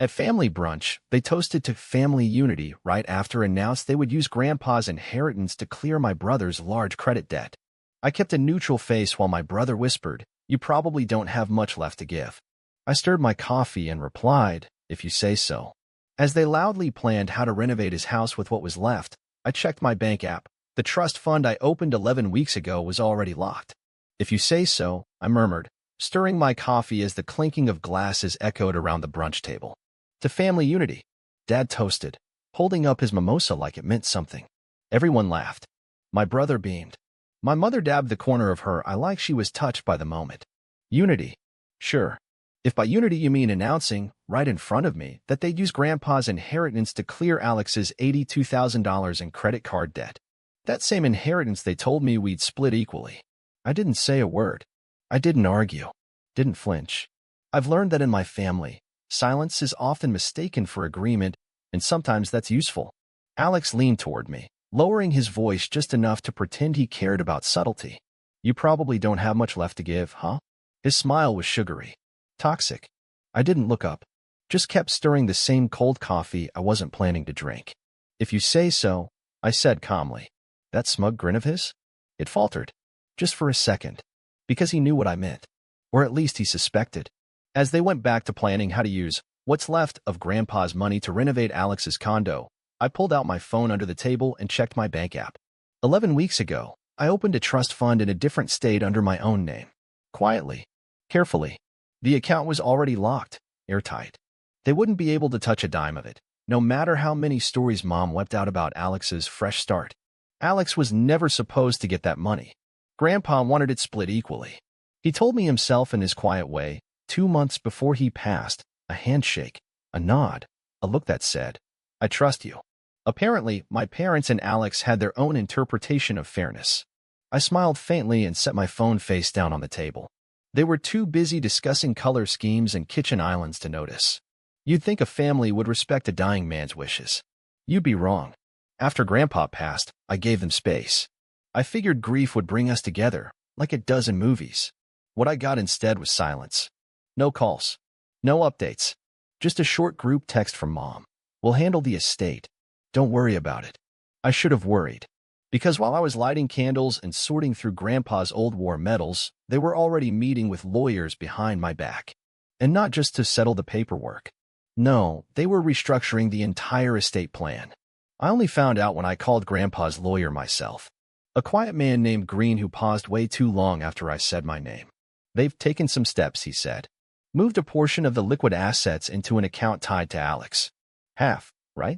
At family brunch, they toasted to family unity right after announced they would use Grandpa's inheritance to clear my brother's large credit debt. I kept a neutral face while my brother whispered, "You probably don't have much left to give." I stirred my coffee and replied, "If you say so." As they loudly planned how to renovate his house with what was left, I checked my bank app. The trust fund I opened 11 weeks ago was already locked. "If you say so," I murmured, stirring my coffee as the clinking of glasses echoed around the brunch table. "To family unity," Dad toasted, holding up his mimosa like it meant something. Everyone laughed. My brother beamed. My mother dabbed the corner of her eye like she was touched by the moment. "Unity? Sure. If by unity you mean announcing, right in front of me, that they'd use Grandpa's inheritance to clear Alex's $82,000 in credit card debt. That same inheritance they told me we'd split equally." I didn't say a word. I didn't argue. Didn't flinch. I've learned that in my family, silence is often mistaken for agreement, and sometimes that's useful. Alex leaned toward me, lowering his voice just enough to pretend he cared about subtlety. "You probably don't have much left to give, huh?" His smile was sugary. Toxic. I didn't look up. Just kept stirring the same cold coffee I wasn't planning to drink. "If you say so," I said calmly. That smug grin of his? It faltered. Just for a second. Because he knew what I meant. Or at least he suspected. As they went back to planning how to use what's left of Grandpa's money to renovate Alex's condo, I pulled out my phone under the table and checked my bank app. 11 weeks ago, I opened a trust fund in a different state under my own name. Quietly. Carefully. The account was already locked, airtight. They wouldn't be able to touch a dime of it, no matter how many stories Mom wept out about Alex's fresh start. Alex was never supposed to get that money. Grandpa wanted it split equally. He told me himself in his quiet way, 2 months before he passed, a handshake, a nod, a look that said, "I trust you." Apparently, my parents and Alex had their own interpretation of fairness. I smiled faintly and set my phone face down on the table. They were too busy discussing color schemes and kitchen islands to notice. You'd think a family would respect a dying man's wishes. You'd be wrong. After Grandpa passed, I gave them space. I figured grief would bring us together, like it does in movies. What I got instead was silence. No calls. No updates. Just a short group text from Mom. "We'll handle the estate. Don't worry about it." I should have worried. Because while I was lighting candles and sorting through Grandpa's old war medals, they were already meeting with lawyers behind my back. And not just to settle the paperwork. No, they were restructuring the entire estate plan. I only found out when I called Grandpa's lawyer myself. A quiet man named Green who paused way too long after I said my name. "They've taken some steps," he said. "Moved a portion of the liquid assets into an account tied to Alex." "Half, right?"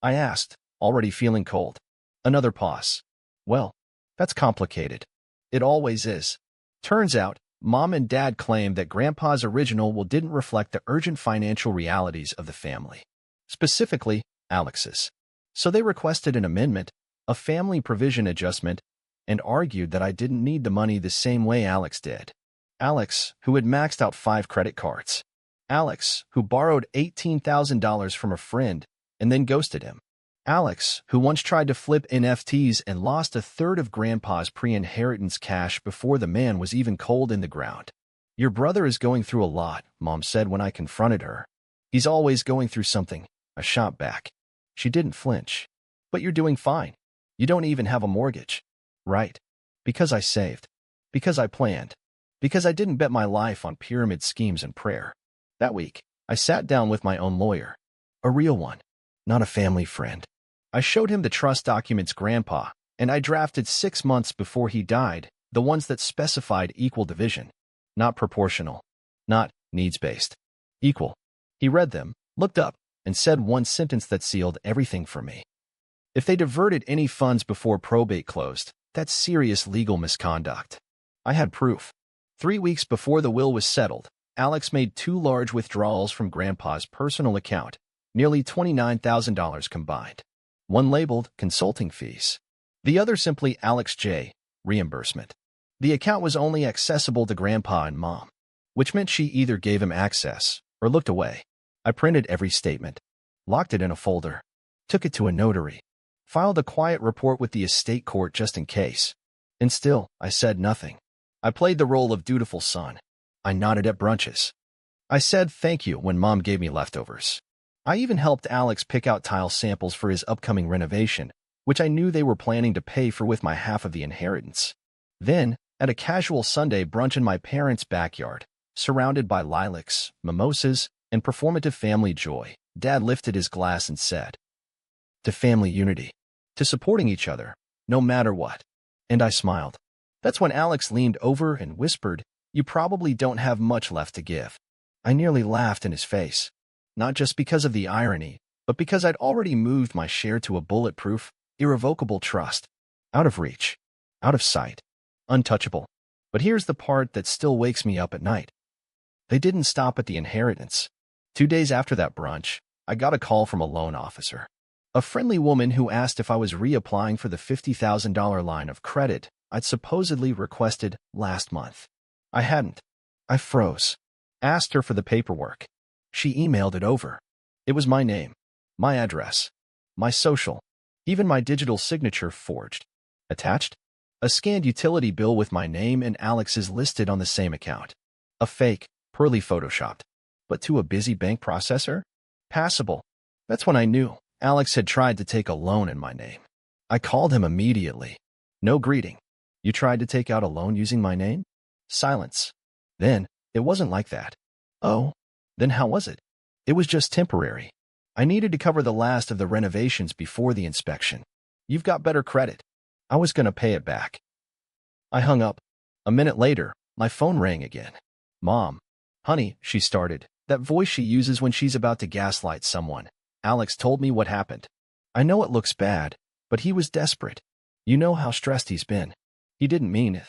I asked, already feeling cold. Another pause. "Well, that's complicated. It always is." Turns out, Mom and Dad claimed that Grandpa's original will didn't reflect the urgent financial realities of the family. Specifically, Alex's. So they requested an amendment, a family provision adjustment, and argued that I didn't need the money the same way Alex did. Alex, who had maxed out 5 credit cards. Alex, who borrowed $18,000 from a friend and then ghosted him. Alex, who once tried to flip NFTs and lost a third of Grandpa's pre-inheritance cash before the man was even cold in the ground. "Your brother is going through a lot," Mom said when I confronted her. "He's always going through something," I shot back. She didn't flinch. "But you're doing fine. You don't even have a mortgage." "Right. Because I saved. Because I planned. Because I didn't bet my life on pyramid schemes and prayer." That week, I sat down with my own lawyer. A real one. Not a family friend. I showed him the trust documents Grandpa, and I drafted 6 months before he died, the ones that specified equal division. Not proportional. Not needs-based. Equal. He read them, looked up, and said one sentence that sealed everything for me. "If they diverted any funds before probate closed, that's serious legal misconduct." I had proof. 3 weeks before the will was settled, Alex made 2 large withdrawals from Grandpa's personal account, nearly $29,000 combined. One labeled consulting fees. The other simply Alex J. reimbursement. The account was only accessible to Grandpa and Mom, which meant she either gave him access or looked away. I printed every statement, locked it in a folder, took it to a notary, filed a quiet report with the estate court just in case. And still, I said nothing. I played the role of dutiful son. I nodded at brunches. I said thank you when Mom gave me leftovers. I even helped Alex pick out tile samples for his upcoming renovation, which I knew they were planning to pay for with my half of the inheritance. Then, at a casual Sunday brunch in my parents' backyard, surrounded by lilacs, mimosas, and performative family joy, Dad lifted his glass and said, "To family unity. To supporting each other, no matter what." And I smiled. That's when Alex leaned over and whispered, "You probably don't have much left to give." I nearly laughed in his face, not just because of the irony, but because I'd already moved my share to a bulletproof, irrevocable trust. Out of reach, out of sight, untouchable. But here's the part that still wakes me up at night. They didn't stop at the inheritance. 2 days after that brunch, I got a call from a loan officer. A friendly woman who asked if I was reapplying for the $50,000 line of credit I'd supposedly requested last month. I hadn't. I froze. Asked her for the paperwork. She emailed it over. It was my name, my address, my social, even my digital signature forged. Attached? A scanned utility bill with my name and Alex's listed on the same account. A fake, poorly photoshopped. But to a busy bank processor? Passable. That's when I knew Alex had tried to take a loan in my name. I called him immediately. No greeting. "You tried to take out a loan using my name?" Silence. Then, "It wasn't like that." "Oh? Then how was it?" "It was just temporary. I needed to cover the last of the renovations before the inspection." "You've got better credit." "I was going to pay it back." I hung up. A minute later, my phone rang again. "Mom." "Honey," she started, that voice she uses when she's about to gaslight someone. "Alex told me what happened. I know it looks bad, but he was desperate. You know how stressed he's been. He didn't mean it."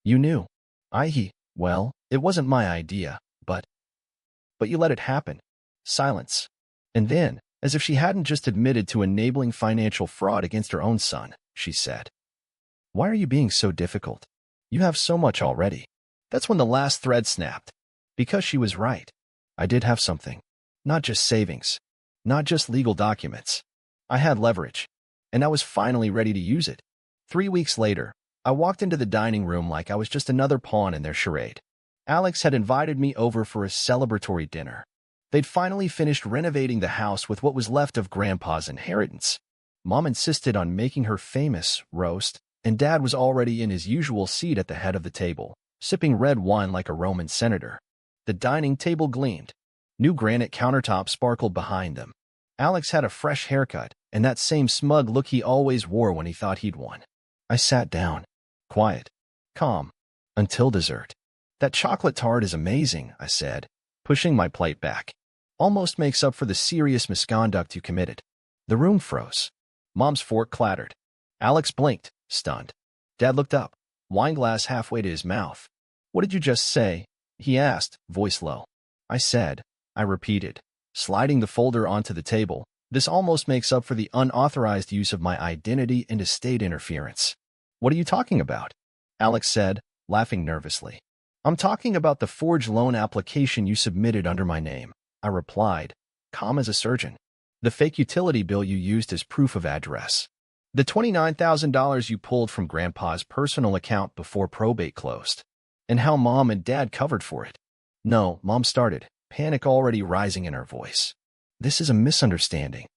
"You knew." Well, it wasn't my idea, but you let it happen." Silence. And then, as if she hadn't just admitted to enabling financial fraud against her own son, she said, "Why are you being so difficult? You have so much already." That's when the last thread snapped. Because she was right. I did have something. Not just savings. Not just legal documents. I had leverage. And I was finally ready to use it. 3 weeks later, I walked into the dining room like I was just another pawn in their charade. Alex had invited me over for a celebratory dinner. They'd finally finished renovating the house with what was left of Grandpa's inheritance. Mom insisted on making her famous roast, and Dad was already in his usual seat at the head of the table, sipping red wine like a Roman senator. The dining table gleamed. New granite countertops sparkled behind them. Alex had a fresh haircut and that same smug look he always wore when he thought he'd won. I sat down. Quiet. Calm. Until dessert. "That chocolate tart is amazing," I said, pushing my plate back. "Almost makes up for the serious misconduct you committed." The room froze. Mom's fork clattered. Alex blinked, stunned. Dad looked up, wineglass halfway to his mouth. "What did you just say?" he asked, voice low. I repeated, sliding the folder onto the table. "This almost makes up for the unauthorized use of my identity and estate interference." "What are you talking about?" Alex said, laughing nervously. "I'm talking about the forged loan application you submitted under my name," I replied, calm as a surgeon. "The fake utility bill you used as proof of address. The $29,000 you pulled from Grandpa's personal account before probate closed. And how Mom and Dad covered for it." "No," Mom started, panic already rising in her voice. "This is a misunderstanding."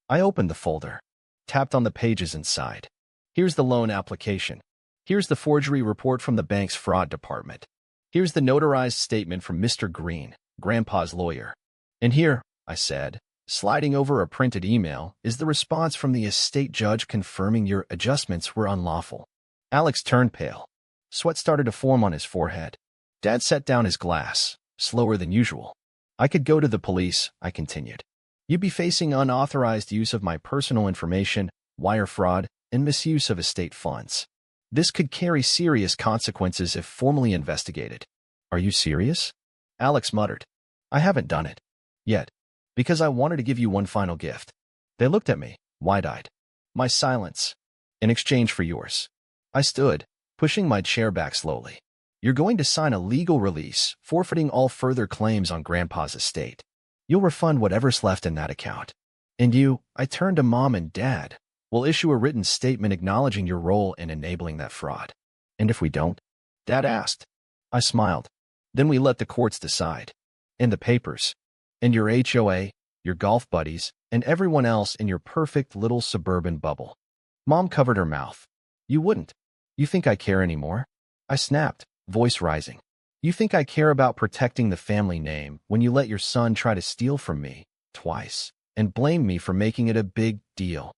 I opened the folder, tapped on the pages inside. Here's the loan application. Here's the forgery report from the bank's fraud department. Here's the notarized statement from Mr. Green, Grandpa's lawyer. And here, I said, sliding over a printed email, is the response from the estate judge confirming your adjustments were unlawful. Alex turned pale. Sweat started to form on his forehead. Dad set down his glass, slower than usual. "I could go to the police," I continued. "You'd be facing unauthorized use of my personal information, wire fraud, and misuse of estate funds. This could carry serious consequences if formally investigated." "Are you serious?" Alex muttered. "I haven't done it. Yet. Because I wanted to give you one final gift." They looked at me, wide-eyed. "My silence. In exchange for yours." I stood, pushing my chair back slowly. "You're going to sign a legal release, forfeiting all further claims on Grandpa's estate. You'll refund whatever's left in that account. And you," I turned to Mom and Dad, "will issue a written statement acknowledging your role in enabling that fraud." "And if we don't?" Dad asked. I smiled. "Then we let the courts decide. And the papers. And your HOA. your golf buddies, and everyone else in your perfect little suburban bubble. Mom covered her mouth. You wouldn't. You think I care anymore? I snapped, voice rising. You think I care about protecting the family name when you let your son try to steal from me, twice, and blame me for making it a big deal?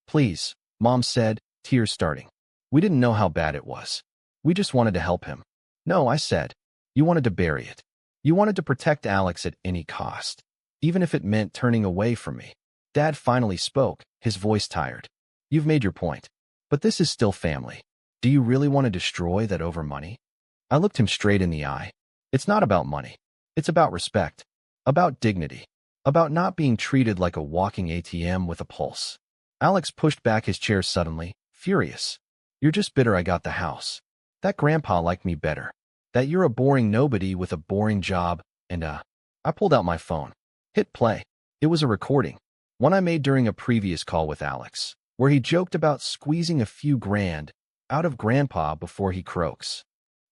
Please, Mom said, tears starting. We didn't know how bad it was. We just wanted to help him. No, I said. You wanted to bury it. You wanted to protect Alex at any cost, even if it meant turning away from me. Dad finally spoke, his voice tired. You've made your point. But this is still family. Do you really want to destroy that over money? I looked him straight in the eye. It's not about money. It's about respect. About dignity. About not being treated like a walking ATM with a pulse. Alex pushed back his chair suddenly, furious. You're just bitter I got the house. That grandpa liked me better. That you're a boring nobody with a boring job, and I pulled out my phone. Hit play. It was a recording. One I made during a previous call with Alex, where he joked about squeezing a few grand out of grandpa before he croaks.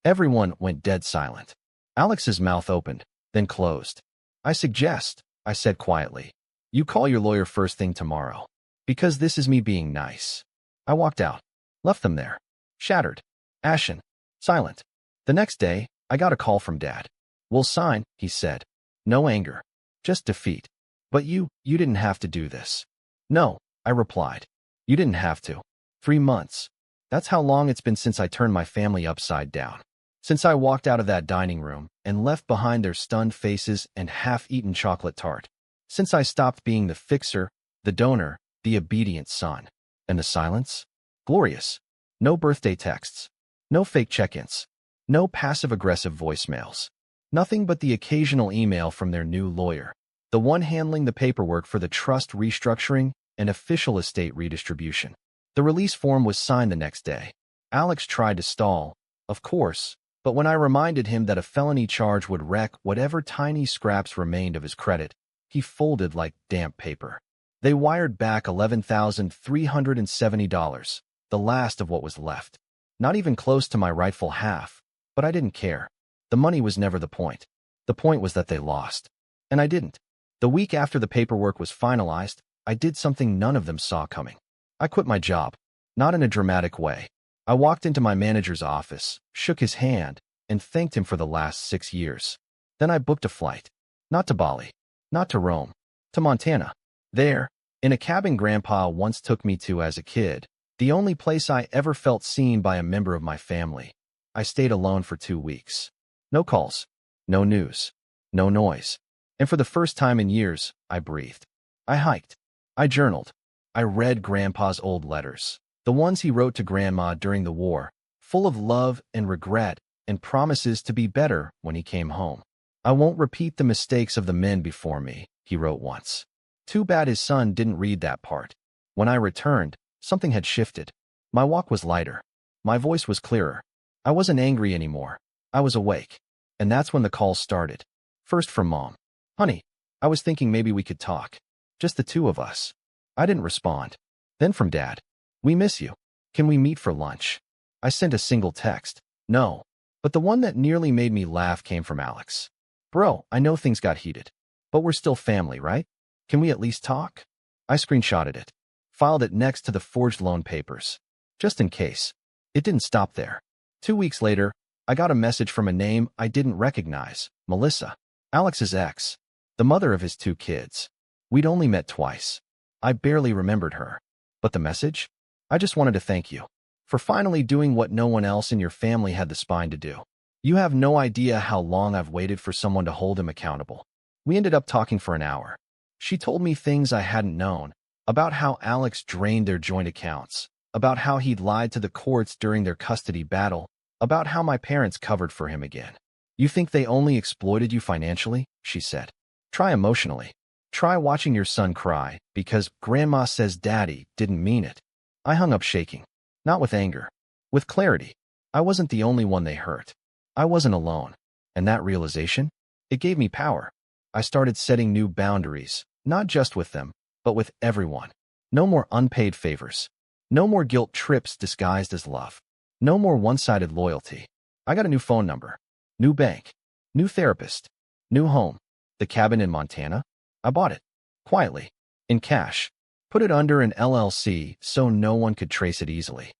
Everyone went dead silent. Alex's mouth opened, then closed. I said quietly. You call your lawyer first thing tomorrow. Because this is me being nice. I walked out. Left them there. Shattered. Ashen. Silent. The next day, I got a call from Dad. We'll sign, he said. No anger. Just defeat. But you didn't have to do this. No, I replied. You didn't have to. 3 months. That's how long it's been since I turned my family upside down. Since I walked out of that dining room and left behind their stunned faces and half-eaten chocolate tart. Since I stopped being the fixer, the donor, the obedient son. And the silence? Glorious. No birthday texts. No fake check-ins. No passive-aggressive voicemails. Nothing but the occasional email from their new lawyer. The one handling the paperwork for the trust restructuring and official estate redistribution. The release form was signed the next day. Alex tried to stall, of course, but when I reminded him that a felony charge would wreck whatever tiny scraps remained of his credit, he folded like damp paper. They wired back $11,370, the last of what was left. Not even close to my rightful half, but I didn't care. The money was never the point. The point was that they lost. And I didn't. The week after the paperwork was finalized, I did something none of them saw coming. I quit my job. Not in a dramatic way. I walked into my manager's office, shook his hand, and thanked him for the last 6 years. Then I booked a flight. Not to Bali. Not to Rome. To Montana. There, in a cabin Grandpa once took me to as a kid, the only place I ever felt seen by a member of my family, I stayed alone for 2 weeks. No calls. No news. No noise. And for the first time in years, I breathed. I hiked. I journaled. I read Grandpa's old letters, the ones he wrote to Grandma during the war, full of love and regret and promises to be better when he came home. I won't repeat the mistakes of the men before me, he wrote once. Too bad his son didn't read that part. When I returned, something had shifted. My walk was lighter. My voice was clearer. I wasn't angry anymore. I was awake. And that's when the calls started. First from Mom. Honey, I was thinking maybe we could talk. Just the two of us. I didn't respond. Then from Dad. We miss you. Can we meet for lunch? I sent a single text. No. But the one that nearly made me laugh came from Alex. Bro, I know things got heated. But we're still family, right? Can we at least talk? I screenshotted it. Filed it next to the forged loan papers. Just in case. It didn't stop there. 2 weeks later, I got a message from a name I didn't recognize. Melissa. Alex's ex. The mother of his 2 kids. We'd only met twice. I barely remembered her. But the message? I just wanted to thank you. For finally doing what no one else in your family had the spine to do. You have no idea how long I've waited for someone to hold him accountable. We ended up talking for an hour. She told me things I hadn't known. About how Alex drained their joint accounts. About how he'd lied to the courts during their custody battle. About how my parents covered for him again. You think they only exploited you financially? She said. Try emotionally. Try watching your son cry because Grandma says Daddy didn't mean it. I hung up shaking. Not with anger. With clarity. I wasn't the only one they hurt. I wasn't alone. And that realization? It gave me power. I started setting new boundaries, not just with them, but with everyone. No more unpaid favors. No more guilt trips disguised as love. No more one-sided loyalty. I got a new phone number. New bank. New therapist. New home. The cabin in Montana. I bought it. quietly, in cash. Put it under an LLC so no one could trace it easily.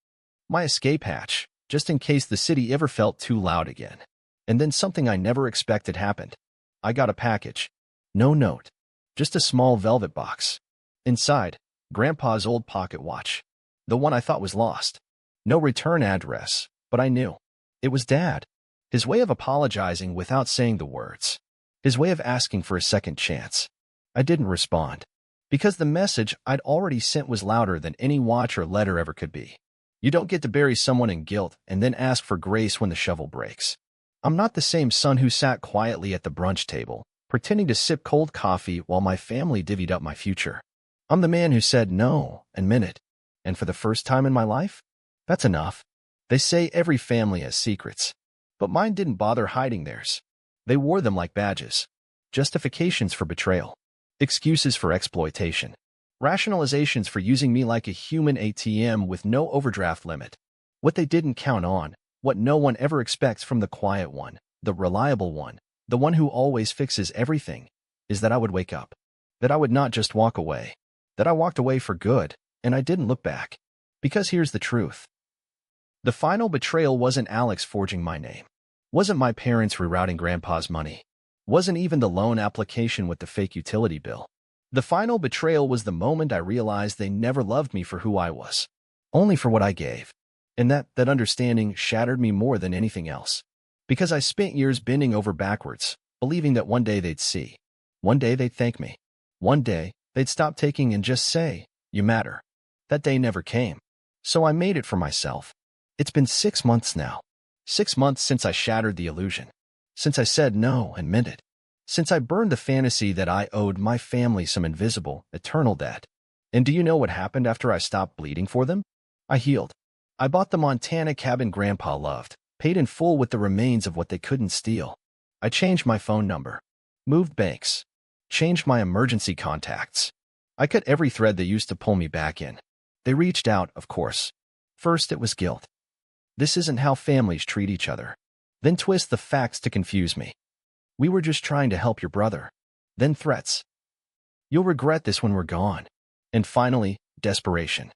My escape hatch, just in case the city ever felt too loud again. And then something I never expected happened. I got a package. No note. Just a small velvet box. Inside, Grandpa's old pocket watch. The one I thought was lost. No return address, but I knew. It was Dad. His way of apologizing without saying the words. His way of asking for a second chance. I didn't respond. Because the message I'd already sent was louder than any watch or letter ever could be. You don't get to bury someone in guilt and then ask for grace when the shovel breaks. I'm not the same son who sat quietly at the brunch table, pretending to sip cold coffee while my family divvied up my future. I'm the man who said no and meant it. And for the first time in my life, that's enough. They say every family has secrets, but mine didn't bother hiding theirs. They wore them like badges. Justifications for betrayal. Excuses for exploitation. Rationalizations for using me like a human ATM with no overdraft limit. What they didn't count on, what no one ever expects from the quiet one, the reliable one, the one who always fixes everything, is that I would wake up. That I would not just walk away. That I walked away for good, and I didn't look back. Because here's the truth. The final betrayal wasn't Alex forging my name. Wasn't my parents rerouting Grandpa's money. Wasn't even the loan application with the fake utility bill. The final betrayal was the moment I realized they never loved me for who I was. Only for what I gave. And that understanding shattered me more than anything else. Because I spent years bending over backwards, believing that one day they'd see. One day they'd thank me. One day, they'd stop taking and just say, "You matter." That day never came. So I made it for myself. It's been 6 months now. 6 months since I shattered the illusion. Since I said no and meant it. Since I burned the fantasy that I owed my family some invisible, eternal debt. And do you know what happened after I stopped bleeding for them? I healed. I bought the Montana cabin Grandpa loved, paid in full with the remains of what they couldn't steal. I changed my phone number. Moved banks. Changed my emergency contacts. I cut every thread they used to pull me back in. They reached out, of course. First it was guilt. This isn't how families treat each other. Then twist the facts to confuse me. We were just trying to help your brother. Then threats. You'll regret this when we're gone. And finally, desperation.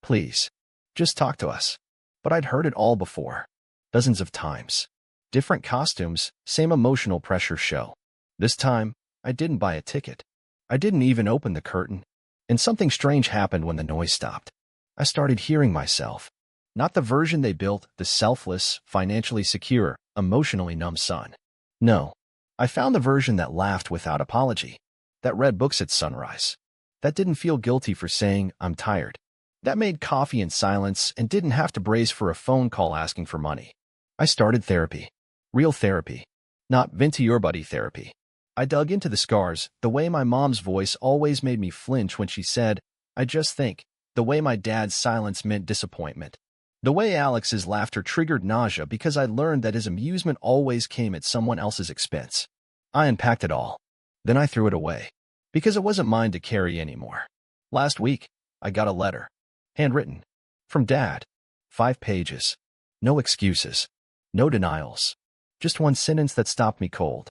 Please, just talk to us. But I'd heard it all before. Dozens of times. Different costumes, same emotional pressure show. This time, I didn't buy a ticket. I didn't even open the curtain. And something strange happened when the noise stopped. I started hearing myself. Not the version they built, the selfless, financially secure, emotionally numb son. No. I found the version that laughed without apology. That read books at sunrise. That didn't feel guilty for saying, "I'm tired." That made coffee in silence and didn't have to brace for a phone call asking for money. I started therapy. Real therapy. Not vent to your buddy therapy. I dug into the scars, the way my mom's voice always made me flinch when she said, "I just think," the way my dad's silence meant disappointment. The way Alex's laughter triggered nausea because I learned that his amusement always came at someone else's expense. I unpacked it all. Then I threw it away. Because it wasn't mine to carry anymore. Last week, I got a letter. Handwritten. From Dad. 5 pages. No excuses. No denials. Just one sentence that stopped me cold.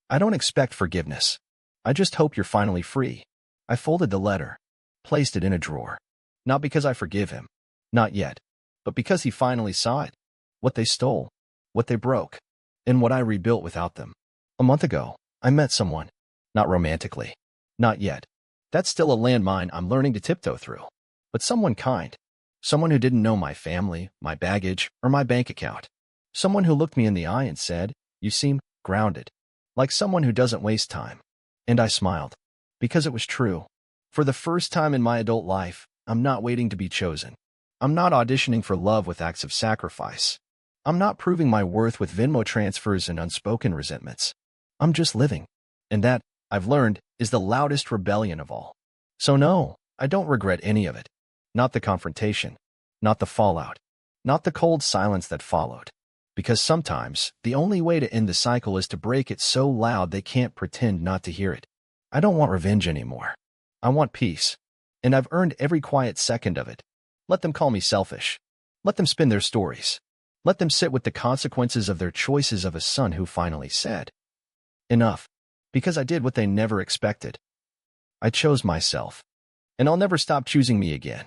I don't expect forgiveness. I just hope you're finally free. I folded the letter. Placed it in a drawer. Not because I forgive him. Not yet. But because he finally saw it. What they stole. What they broke. And what I rebuilt without them. A month ago, I met someone. Not romantically. Not yet. That's still a landmine I'm learning to tiptoe through. But someone kind. Someone who didn't know my family, my baggage, or my bank account. Someone who looked me in the eye and said, "You seem grounded." Like someone who doesn't waste time. And I smiled. Because it was true. For the first time in my adult life, I'm not waiting to be chosen. I'm not auditioning for love with acts of sacrifice. I'm not proving my worth with Venmo transfers and unspoken resentments. I'm just living. And that, I've learned, is the loudest rebellion of all. So no, I don't regret any of it. Not the confrontation. Not the fallout. Not the cold silence that followed. Because sometimes, the only way to end the cycle is to break it so loud they can't pretend not to hear it. I don't want revenge anymore. I want peace. And I've earned every quiet second of it. Let them call me selfish. Let them spin their stories. Let them sit with the consequences of their choices of a son who finally said, "Enough." Because I did what they never expected. I chose myself. And I'll never stop choosing me again.